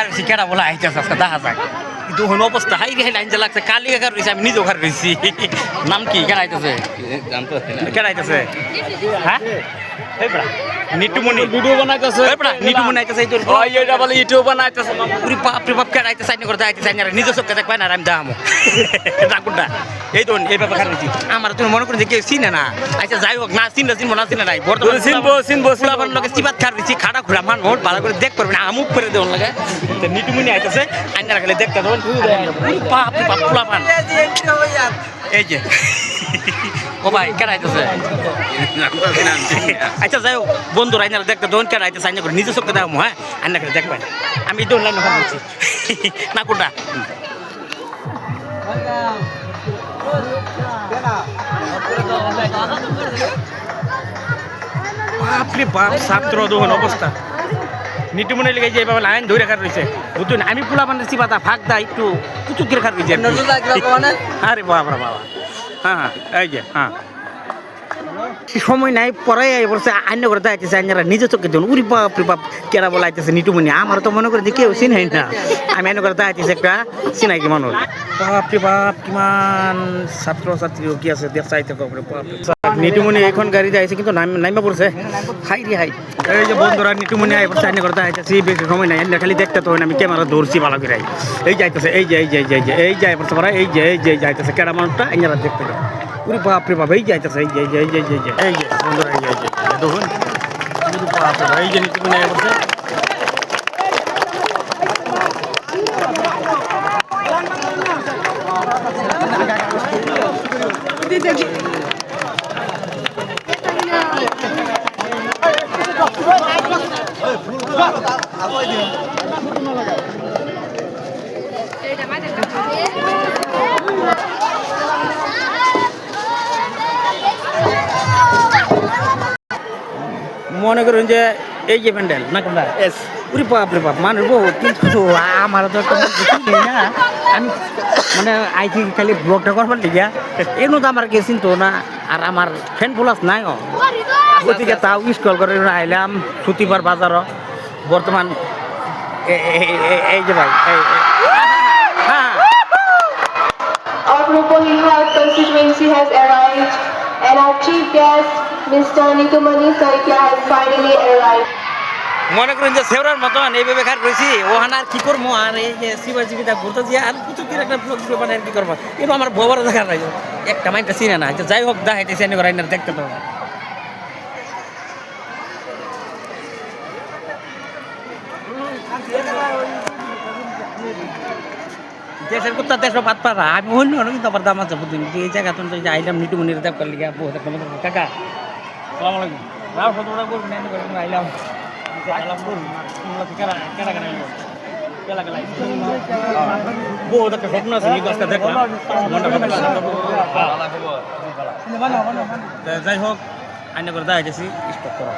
রয়েছি কেডা বলা আইতেছে আজকে দেখা যাক কিন্তু হন অবস্থা হাই রে লাইন যে লাগছে কালি একার রয়েছে আমি নিজেও খার রয়েছি নাম কি কেডা আইতেছে কেডা আইতেছে হ্যাঁ এই বড়া নিটুমনি ভিডিও বানাইতেছে এই বড়া নিটুমনি আইতেছে এই তোর ওই এটা বলে ইউটিউব বানাইতেছে পুরি বাপ রে বাপ কেডা আইতেছে আইনে করে আইতেছে আইনারে নিজে চোখে দেখবে না আমি দামো রাগুনটা এই তো এই ব্যাপার খার রয়েছি আমার তুমি মনে করি যে কেউ চিনে না আচ্ছা যাই হোক না চিনবো না চিনে নাই বর্তমানে চিনবো ফুলাবার লোকে চিপাত খার রয়েছি খাড়া খুঁড়া মান মোট ভালো করে দেখ পারবে না আমুক করে দেওয়ার লাগে নিটুমনি আইতেছে আইনারা খালি দেখতে দেবেন বাপ রে বাপ ফুলাবান এই যে ও ভাই কেন আইতেছে আচ্ছা যাই হোক বন্ধুরা আইনারা দেখতে দোন কেন আইতেছে আইনা করে নিজে চোখে দেখো হ্যাঁ আইনা করে দেখবেন আমি দোন লাইন বলছি না কোনটা বাপরে বাপ ছাত্র দোহন অবস্থা নিটুমনে লেগে যে এভাবে লাইন ধরে রাখার রয়েছে বুঝুন আমি পোলা মানে চিপাতা ফাঁক দা একটু কুচুক রাখার রয়েছে আরে বাবা বাবা হ্যাঁ এই যে হ্যাঁ সময় নাই পরে বলছে আইন করে দেখাইতেছে আইনারা নিজে চোখে দেন উরি বাপ রে বাপ কেরা বলা আইতেছে নিটুমনি আমার তো মনে করে যে কেউ চিনাই না আমি আইন করে দেখাইতেছে একটা চিনাই কি মানুষ বাপ রে বাপ কিমান ছাত্র ছাত্রী কি আছে চাইতে নিটুমনি এখন গাড়ি যাইছে কিন্তু নাইমা পড়ছে হাই রে হাই এই যে বন্ধুরা নিটুমনি আই পড়ছে আইন করে দেখাইতেছি বেশি সময় নাই খালি দেখতে তো আমি ক্যামেরা ধরছি ভালো করে এই যাইতেছে এই যে এই যে এই যে এই যাই পড়ছে এই যে এই যে যাইতেছে কেডা মানুষটা আইনারা দেখতে পুরি বাপ রে বাপ এই যাইতেছে এই যে এই যে এই যে এই যে এই যে বন্ধুরা এই যে দেখুন পুরি বাপ রে এই যে নিটুমনি আই পড়ছে মনে করুন যে এই যে প্যান্ডেল না কোনটা পুরি বাপ রে বাপ মানুষ বহুত কিন্তু আমার তো না আমি মানে আইছি খালি ব্লগটা করবার লিগা এর মধ্যে আমার কে চিনতো না আর আমার ফ্যান প্লাস নাই গতিকে তাও স্কল করে আইলাম সুতিবার বাজার বর্তমান এই যে ভাই হ্যাঁ Our Rupali Health constituency has arrived and our chief guest Mr. Nitumani Saikia has finally arrived. মনে করেন যে সেওরার মতন এইভাবে খার রয়েছি ওখানে আর কি করবো আর এই যে শিবাজিবিটা ঘুরতে দিয়ে আর কিছু একটা ব্লগ মানে আর কি করবো কিন্তু আমার বড় দেখার নাই একটা মাইন্ডটা চিনে না যাই হোক দেখাইতেছি এনে করে দেখতে তো দেশের কোথা দেশও বাদ পারা আমি অন্য কিন্তু আমার দাম আছে বুঝলি এই জায়গা তুমি আইলাম নিটুমনির দেখ করলি বহুত একটা কাকা সালাম আলাইকুম রাও ফটোটা করবেন এনে করে আইলাম বহুত একটা স্বপ্ন আছে আজকে দেখলাম যাই হোক আইনা করে দেখা গেছি স্টপ করা